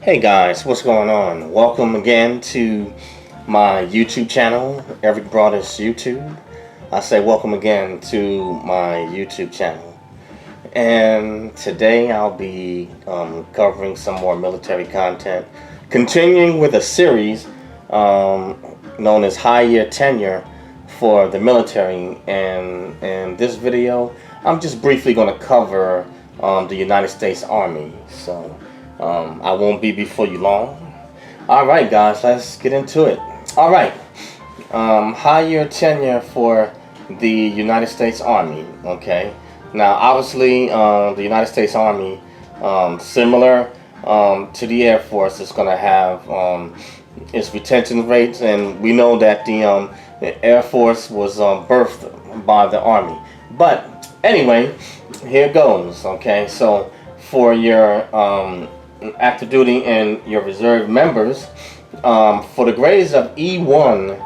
Hey guys, what's going on? Welcome again to my YouTube channel, Eric Broadus YouTube. I say welcome again to my YouTube channel. And today I'll be covering some more military content, continuing with a series known as High Year Tenure for the military. And in this video, I'm just briefly going to cover the United States Army. So I won't be before you long. Alright guys, let's get into it. Alright, high year tenure for the United States Army. Okay, now obviously the United States Army, similar to the Air Force, is going to have its retention rates, and we know that the Air Force was birthed by the Army. But anyway, here goes. Okay, so for your active duty and your reserve members, for the grades of E1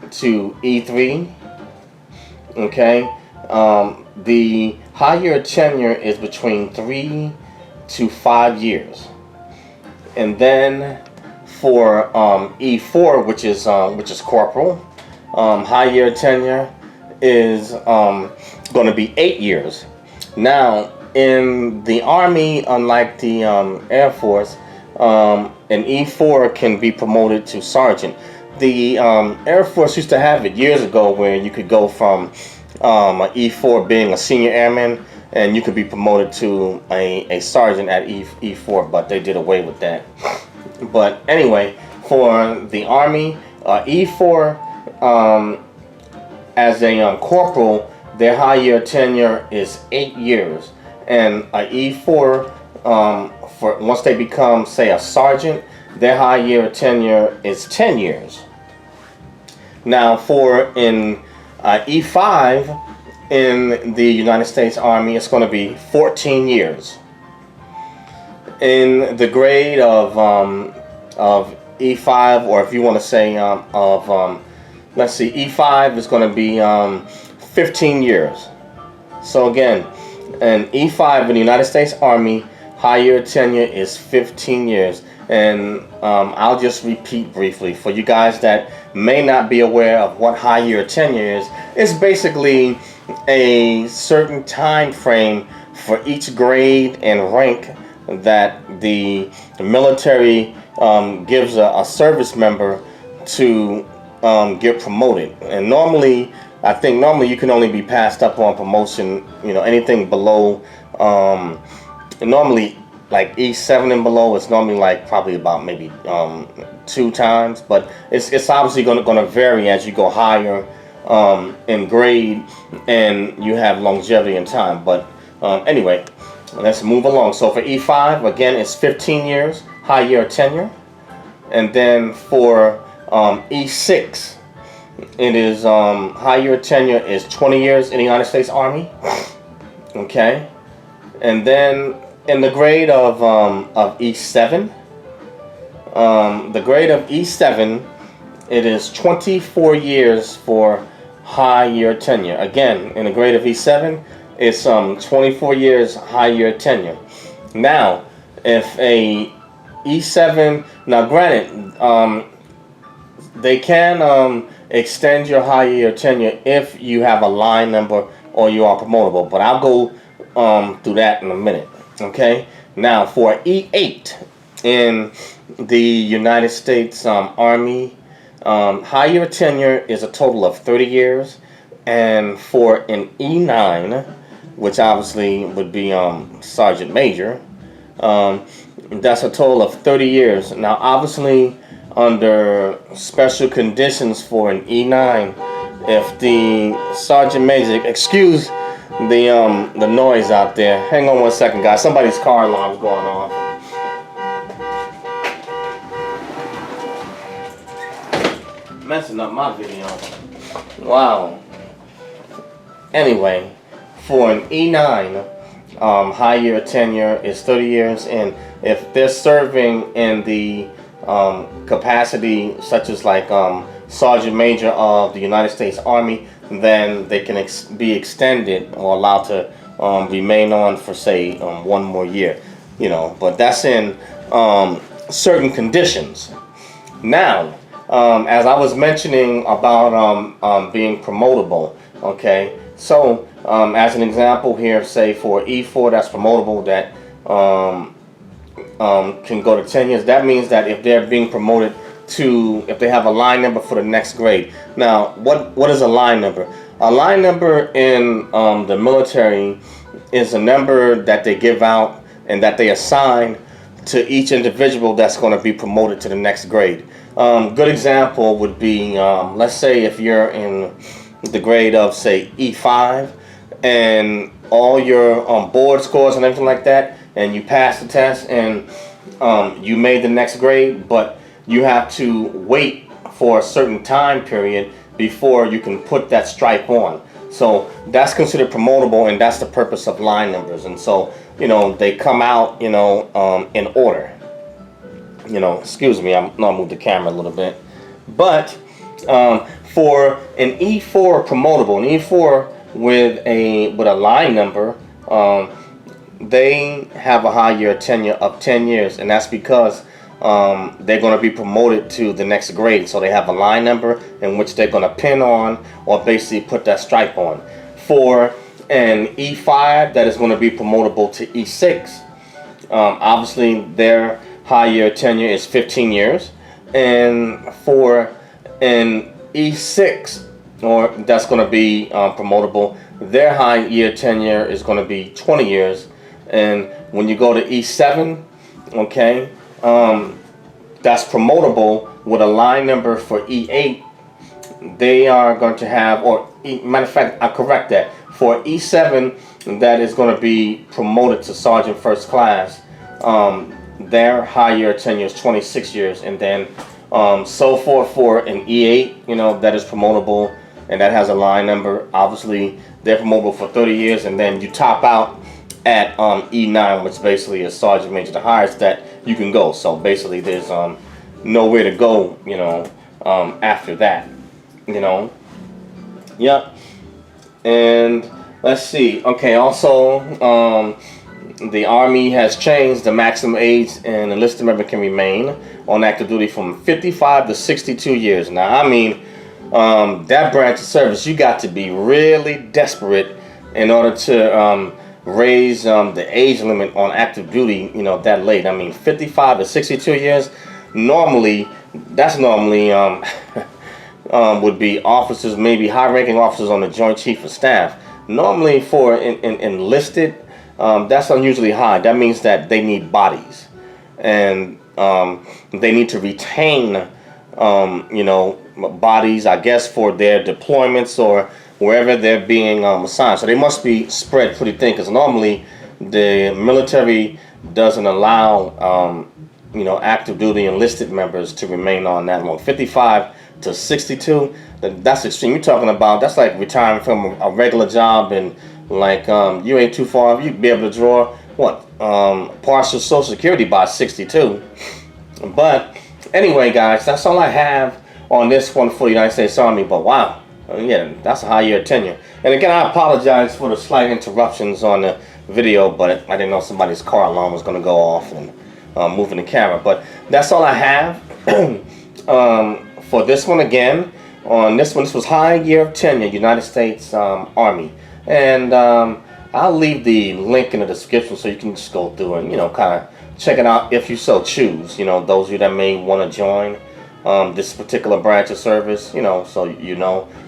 to E3, okay, the higher tenure is between 3 to 5 years. And then for E4, which is corporal, higher tenure is going to be 8 years. Now, in the Army, unlike the Air Force, an E4 can be promoted to sergeant. The Air Force used to have it years ago where you could go from an E4 being a senior airman, and you could be promoted to a sergeant at E4, but they did away with that. But anyway, for the Army, E4 as a corporal, their high year tenure is 8 years. And a E4, for once they become, say, a sergeant, their high year tenure is 10 years. Now, for in E5 in the United States Army, it's going to be 14 years. In the grade of E5, or if you want to say let's see, E5 is going to be 15 years. So again, and E5 in the United States Army, higher tenure is 15 years. And I'll just repeat briefly for you guys that may not be aware of what higher tenure is. It's basically a certain time frame for each grade and rank that the military gives a service member to get promoted. And normally, I think normally you can only be passed up on promotion, anything below, normally like E7 and below, it's normally like probably about maybe 2 times, but it's obviously going to vary as you go higher in grade and you have longevity in time. But anyway, let's move along. So for E5, again, it's 15 years, high year tenure. And then for E6, it is high year tenure is 20 years in the United States Army. Okay, and then in the grade of E7, the grade of E7, it is 24 years for high year tenure. Again, in the grade of E7, it's 24 years high year tenure. Now, if a E7, now granted, they can extend your high year tenure if you have a line number or you are promotable, but I'll go through that in a minute. Okay, now for E8 in the United States Army, high year tenure is a total of 30 years, and for an E9, which obviously would be Sergeant Major, that's a total of 30 years. Now obviously, under special conditions for an E9, if the Sergeant Major, excuse the noise out there. Hang on one second, guys. Somebody's car alarm's going off. Messing up my video. Wow. Anyway, for an E9, high year tenure is 30 years, and if they're serving in the capacity such as like Sergeant Major of the United States Army, then they can be extended or allowed to remain on for say 1 more year. But that's in certain conditions. Now, as I was mentioning about being promotable, okay, so as an example here, say for E4 that's promotable, that can go to 10 years. That means that if they're being promoted to, if they have a line number for the next grade. Now, what is a line number? A line number in the military is a number that they give out and that they assign to each individual that's going to be promoted to the next grade. Good example would be, let's say if you're in the grade of, say, E5, and all your board scores and everything like that, and you passed the test and you made the next grade, but you have to wait for a certain time period before you can put that stripe on. So that's considered promotable, and that's the purpose of line numbers. And so, they come out, in order. Excuse me, I moved the camera a little bit. But for an E4 promotable, an E4 with a line number, they have a higher tenure of 10 years, and that's because they're going to be promoted to the next grade. So they have a line number in which they're going to pin on, or basically put that stripe on. For an E5 that is going to be promotable to E6, obviously their higher tenure is 15 years. And for an E6, or that's going to be promotable, their high year tenure is going to be 20 years. And when you go to E7, okay, that's promotable with a line number for E8, they are going to have, or matter of fact, I correct that, for E7 that is going to be promoted to Sergeant First Class, their high year tenure is 26 years. And then so forth for an E8, that is promotable, and that has a line number. Obviously, they're promotable for 30 years, and then you top out at E9, which basically is Sergeant Major, the highest that you can go. So basically, there's nowhere to go, after that, Yep. And let's see. Okay, also, the Army has changed the maximum age an enlisted member can remain on active duty from 55 to 62 years. Now, I mean, that branch of service, you got to be really desperate in order to raise the age limit on active duty, that late. I mean, 55 to 62 years, that's normally would be officers, maybe high-ranking officers on the Joint Chief of Staff. Normally for enlisted, that's unusually high. That means that they need bodies, and they need to retain, bodies, I guess, for their deployments or wherever they're being assigned. So they must be spread pretty thin, because normally the military doesn't allow, active duty enlisted members to remain on that long. 55 to 62, that's extreme. You're talking about, that's like retiring from a regular job, and like you ain't too far. You'd be able to draw partial Social Security by 62. But anyway, guys, that's all I have on this one for the United States Army. But wow, yeah, that's a high year tenure. And again, I apologize for the slight interruptions on the video, but I didn't know somebody's car alarm was going to go off and moving the camera. But that's all I have for this one. Again, on this one, this was high year of tenure, United States Army. And I'll leave the link in the description so you can just go through and, kind of check it out if you so choose. Those of you that may want to join this particular branch of service, so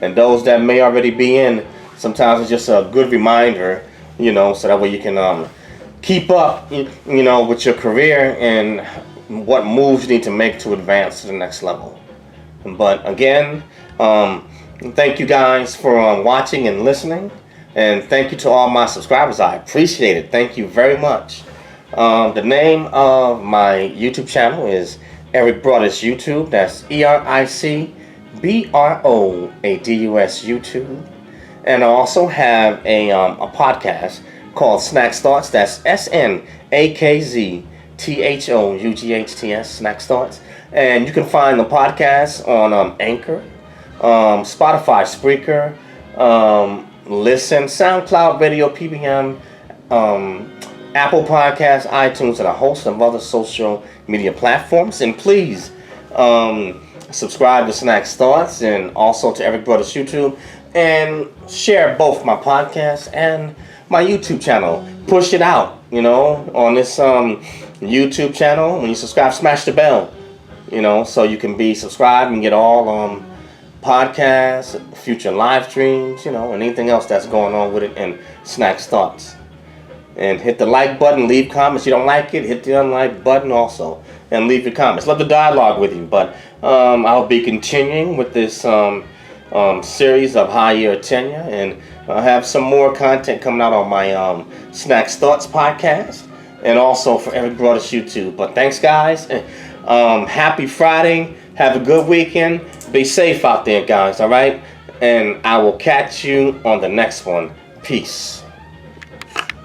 and those that may already be in, sometimes it's just a good reminder, so that way you can keep up, with your career and what moves you need to make to advance to the next level. But again, thank you guys for watching and listening. And thank you to all my subscribers. I appreciate it. Thank you very much. The name of my YouTube channel is Eric Broadus YouTube. That's EricBroadus YouTube. And I also have a podcast called Snack Thoughts. That's SNAKZTHOUGHTS, Snack Thoughts. And you can find the podcast on Anchor, Spotify, Spreaker, Listen, SoundCloud, Radio, PBM, Apple Podcasts, iTunes, and a host of other social media platforms. And please subscribe to Snacks Thoughts and also to Eric Brothers YouTube. And share both my podcast and my YouTube channel. Push it out, on this YouTube channel. When you subscribe, smash the bell, so you can be subscribed and get all podcasts, future live streams, and anything else that's going on with it and Snacks Thoughts. And hit the like button, leave comments. You don't like it, hit the unlike button also, and leave your comments. Love the dialogue with you. But I'll be continuing with this series of high year tenure, and I'll have some more content coming out on my Snacks Thoughts podcast, and also for Eric Brothers YouTube. But thanks, guys. Happy Friday. Have a good weekend. Be safe out there, guys. All right, and I will catch you on the next one. Peace.